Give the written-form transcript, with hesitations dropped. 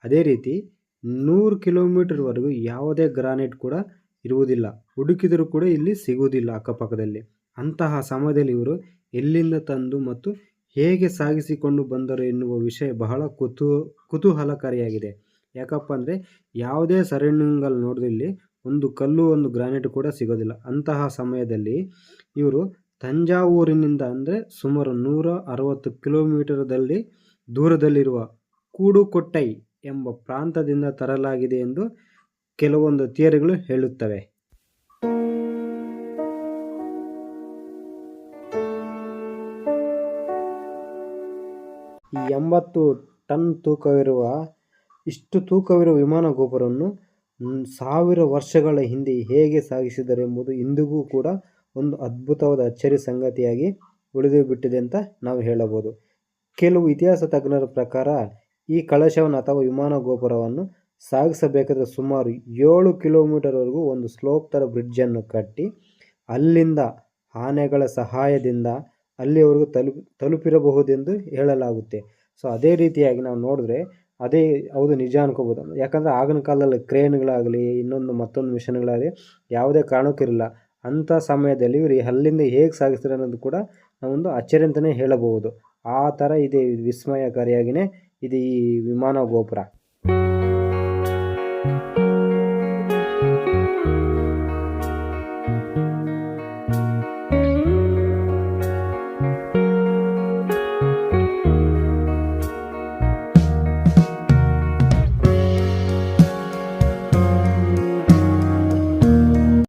ಅದೇ ರೀತಿ 100 ಕಿಲೋಮೀಟರ್ವರೆಗೂ ಯಾವುದೇ ಗ್ರಾನೈಟ್ ಕೂಡ ಇರುವುದಿಲ್ಲ. ಹುಡುಕಿದರೂ ಕೂಡ ಇಲ್ಲಿ ಸಿಗುವುದಿಲ್ಲ ಅಕ್ಕಪಕ್ಕದಲ್ಲಿ. ಅಂತಹ ಸಮಯದಲ್ಲಿ ಇವರು ಎಲ್ಲಿಂದ ತಂದು ಮತ್ತು ಹೇಗೆ ಸಾಗಿಸಿಕೊಂಡು ಬಂದರು ಎನ್ನುವ ವಿಷಯ ಬಹಳ ಕುತೂಹಲಕಾರಿಯಾಗಿದೆ. ಯಾಕಪ್ಪ ಅಂದರೆ ಯಾವುದೇ ಸರೌಂಡಿಂಗಲ್ಲಿ ನೋಡಿದ್ರೆ ಇಲ್ಲಿ ಒಂದು ಕಲ್ಲು ಒಂದು ಗ್ರಾನೈಟ್ ಕೂಡ ಸಿಗೋದಿಲ್ಲ. ಅಂತಹ ಸಮಯದಲ್ಲಿ ಇವರು ತಂಜಾವೂರಿನಿಂದ ಅಂದರೆ ಸುಮಾರು 160 ಕಿಲೋಮೀಟರ್ದಲ್ಲಿ ದೂರದಲ್ಲಿರುವ ಕೂಡುಕೊಟ್ಟೈ ಎಂಬ ಪ್ರಾಂತದಿಂದ ತರಲಾಗಿದೆ ಎಂದು ಕೆಲವೊಂದು ಥಿಯರಿಗಳು ಹೇಳುತ್ತವೆ. ಈ 80 ಟನ್ ಇಷ್ಟು ತೂಕವಿರುವ ವಿಮಾನ ಗೋಪುರವನ್ನು 1000 ವರ್ಷಗಳ ಹಿಂದೆ ಹೇಗೆ ಸಾಗಿಸಿದರು ಎಂಬುದು ಇಂದಿಗೂ ಕೂಡ ಒಂದು ಅದ್ಭುತವಾದ ಅಚ್ಚರಿ ಸಂಗತಿಯಾಗಿ ಉಳಿದು ಬಿಟ್ಟಿದೆ ಅಂತ ನಾವು ಹೇಳಬಹುದು. ಕೆಲವು ಇತಿಹಾಸ ತಜ್ಞರ ಪ್ರಕಾರ ಈ ಕಳಶವನ್ನು ಅಥವಾ ವಿಮಾನ ಗೋಪುರವನ್ನು ಸಾಗಿಸಬೇಕಾದರೆ ಸುಮಾರು 7 ಕಿಲೋಮೀಟರ್ವರೆಗೂ ಒಂದು ಸ್ಲೋಪ್ ಥರ ಬ್ರಿಡ್ಜನ್ನು ಕಟ್ಟಿ ಅಲ್ಲಿಂದ ಆನೆಗಳ ಸಹಾಯದಿಂದ ಅಲ್ಲಿವರೆಗೂ ತಲುಪಿರಬಹುದೆಂದು ಹೇಳಲಾಗುತ್ತೆ. ಸೊ ಅದೇ ರೀತಿಯಾಗಿ ನಾವು ನೋಡಿದ್ರೆ ಅದೇ ಹೌದು ನಿಜ ಅನ್ಕೋಬೋದು. ಯಾಕಂದರೆ ಆಗಿನ ಕಾಲದಲ್ಲಿ ಕ್ರೇನ್ಗಳಾಗಲಿ ಮತ್ತೊಂದು ಮಿಷನ್ಗಳಾಗಲಿ ಯಾವುದೇ ಕಾರಣಕ್ಕೂ ಇರಲಿಲ್ಲ. ಅಂಥ ಸಮಯದಲ್ಲಿ ಇವರು ಅಲ್ಲಿಂದ ಹೇಗೆ ಸಾಗಿಸ್ತಾರೆ ಅನ್ನೋದು ಕೂಡ ನಾವೊಂದು ಅಚ್ಚರಿ ಅಂತಲೇ ಹೇಳಬಹುದು. ಆ ಥರ ಇದೆ, ವಿಸ್ಮಯಕಾರಿಯಾಗಿಯೇ ಇದೆ ಈ ವಿಮಾನ ಗೋಪುರ.